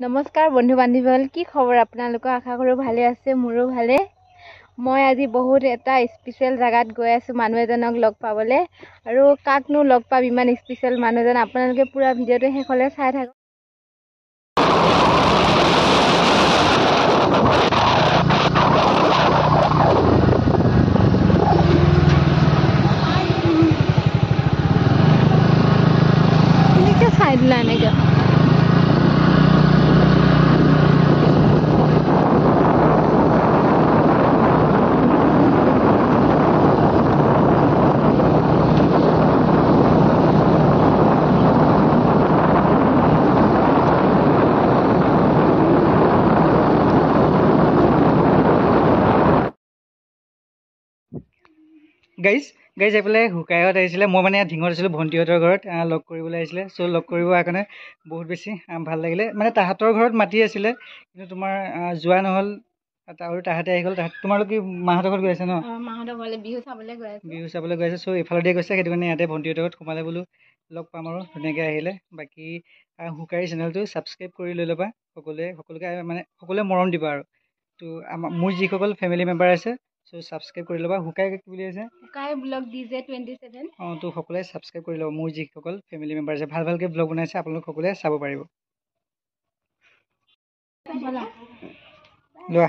নমস্কাৰ বন্ধু বান্ধৱীসকল, কি খবৰ আপোনালোকৰ? আশা কৰোঁ ভালে আছে, মোৰো ভালে। মই আজি বহুত এটা স্পেচিয়েল জেগাত গৈ আছোঁ মানুহ এজনক লগ পাবলৈ। আৰু কাকনো লগ পাম ইমান স্পেচিয়েল মানুহজন, আপোনালোকে পুৰা ভিডিঅ'টো শেষলৈ চাই থাকক। এনেকৈ চাই দিলা এনেকৈ গাইজ এইফালে শুকাইহঁত আহিছিলে। মই মানে ঢিঙত আছিলোঁ ভণ্টিহঁতৰ ঘৰত লগ কৰিবলৈ আহিছিলে। চ' লগ কৰিব কাৰণে বহুত বেছি ভাল লাগিলে। মানে তাহাঁতৰ ঘৰত মাতি আছিলে, কিন্তু তোমাৰ যোৱা নহ'ল আৰু তাহাঁতে আহি গ'ল। তোমালোক কি মাহঁতৰ ঘৰত গৈ আছে ন? মাহঁতৰ ঘৰলৈ বিহু চাবলৈ গৈ আছে। চ' এইফালে গৈছে, সেইটো কাৰণে ইয়াতে ভণ্টিহঁতৰ ঘৰত সোমালে বোলো লগ পাম আৰু ধুনীয়াকৈ আহিলে। বাকী শুকাই চেনেলটো ছাবস্ক্ৰাইব কৰি লৈ ল'বা। সকলোৱে মৰম দিবা আৰু তো মোৰ যিসকল ফেমিলি মেম্বাৰ আছে, চ' ছাবস্ক্ৰাইব কৰি ল'বা। শুকাই কি বুলি আছে? শুকাই ব্লগ DJ27। তো সকলোৱে ছাবস্ক্ৰাইব কৰি ল'ব। মোৰ যিসকল ফেমিলি মেম্বাৰ আছে, ভালকৈ ব্লগ বনাইছে, আপোনালোক সকলোৱে চাব পাৰিব। লোৱা